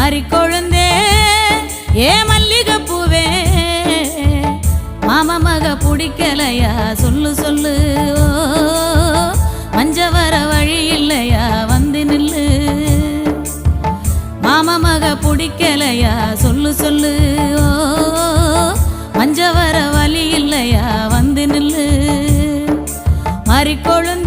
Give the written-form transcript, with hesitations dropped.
மறிக்கொழுந்தே ஏ மல்லிகை பூவே மாமா மக பிடிக்கலையா சொல்லு சொல்லு மஞ்ச வர வழி இல்லையா வந்து நில்லு மாமா மக பிடிக்கலையா சொல்லு சொல்லு மஞ்ச வர வழி இல்லையா வந்து நில்லு மறிக்கொழுந்தே